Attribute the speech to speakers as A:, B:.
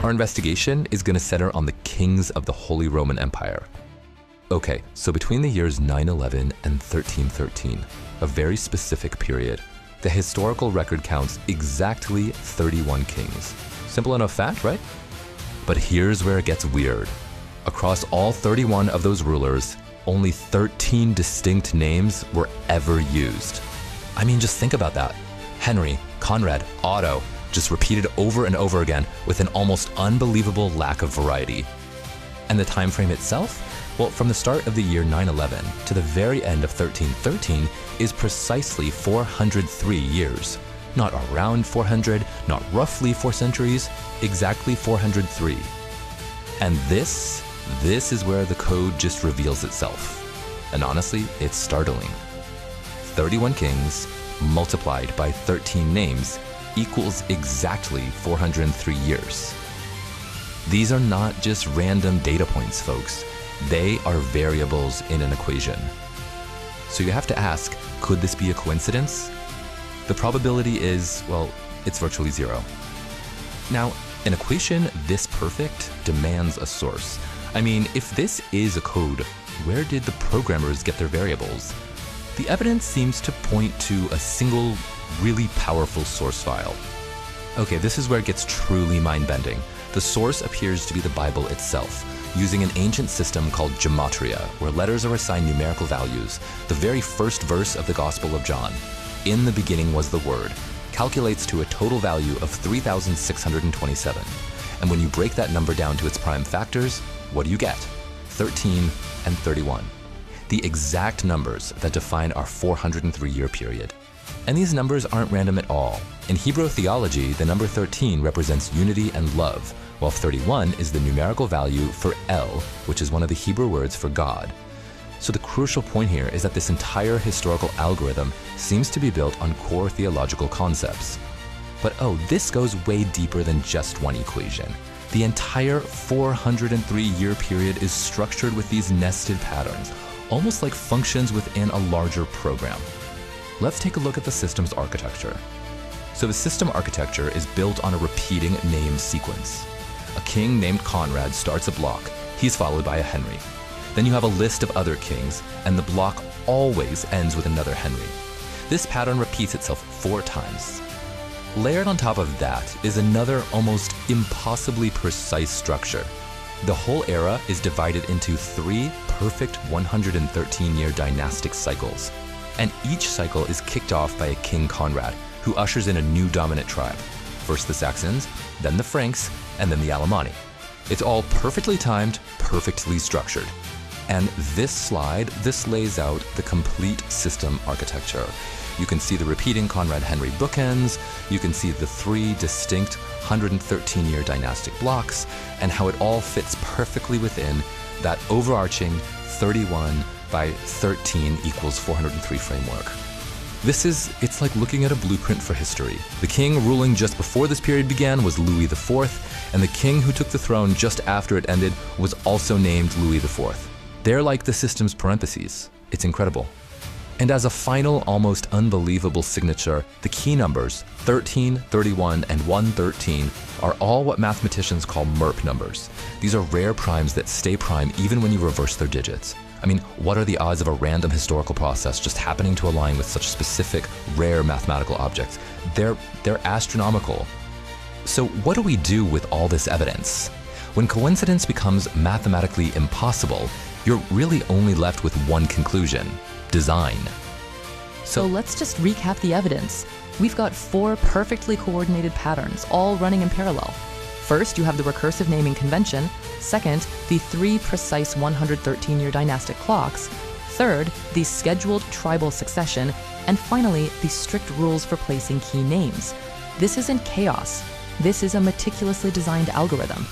A: Our investigation is going to center on the kings of the Holy Roman Empire. Okay, so between the years 911 and 1313, a very specific period, the historical record counts exactly 31 kings. Simple enough fact, right? But here's where it gets weird. Across all 31 of those rulers, only 13 distinct names were ever used. I mean, just think about that. Henry, Conrad, Otto, just repeated over and over again with an almost unbelievable lack of variety. And the time frame itself? Well, from the start of the year 911 to the very end of 1313 is precisely 403 years. Not around 400, not roughly 4 centuries, exactly 403. And this is where the code just reveals itself. And honestly, it's startling. 31 kings multiplied by 13 names equals exactly 403 years. These are not just random data points, folks. They are variables in an equation. So you have to ask, could this be a coincidence? The probability is, well, it's virtually zero. Now, an equation this perfect demands a source. I mean, if this is a code, where did the programmers get their variables? The evidence seems to point to a single, really powerful source file. Okay, this is where it gets truly mind-bending. The source appears to be the Bible itself, using an ancient system called Gematria, where letters are assigned numerical values. The very first verse of the Gospel of John, "In the beginning was the Word," calculates to a total value of 3,627. And when you break that number down to its prime factors, what do you get? 13 and 31. The exact numbers that define our 403-year period. And these numbers aren't random at all. In Hebrew theology, the number 13 represents unity and love, while 31 is the numerical value for El, which is one of the Hebrew words for God. So the crucial point here is that this entire historical algorithm seems to be built on core theological concepts. But this goes way deeper than just one equation. The entire 403-year period is structured with these nested patterns, almost like functions within a larger program. Let's take a look at the system's architecture. So the system architecture is built on a repeating name sequence. A king named Conrad starts a block. He's followed by a Henry. Then you have a list of other kings, and the block always ends with another Henry. This pattern repeats itself 4 times. Layered on top of that is another almost impossibly precise structure. The whole era is divided into 3 perfect 113-year dynastic cycles, and each cycle is kicked off by a King Conrad, who ushers in a new dominant tribe. First the Saxons, then the Franks, and then the Alemanni. It's all perfectly timed, perfectly structured. And this lays out the complete system architecture. You can see the repeating Conrad-Henry bookends, you can see the 3 distinct 113-year dynastic blocks, and how it all fits perfectly within that overarching 31 by 13 equals 403 framework. It's like looking at a blueprint for history. The king ruling just before this period began was Louis IV, and the king who took the throne just after it ended was also named Louis IV. They're like the system's parentheses. It's incredible. And as a final, almost unbelievable signature, the key numbers 13, 31, and 113 are all what mathematicians call MIRP numbers. These are rare primes that stay prime even when you reverse their digits. I mean, what are the odds of a random historical process just happening to align with such specific, rare mathematical objects? They're astronomical. So what do we do with all this evidence? When coincidence becomes mathematically impossible, you're really only left with one conclusion: design.
B: So let's just recap the evidence. We've got 4 perfectly coordinated patterns, all running in parallel. First, you have the recursive naming convention. Second, the 3 precise 113-year dynastic clocks. Third, the scheduled tribal succession. And finally, the strict rules for placing key names. This isn't chaos. This is a meticulously designed algorithm.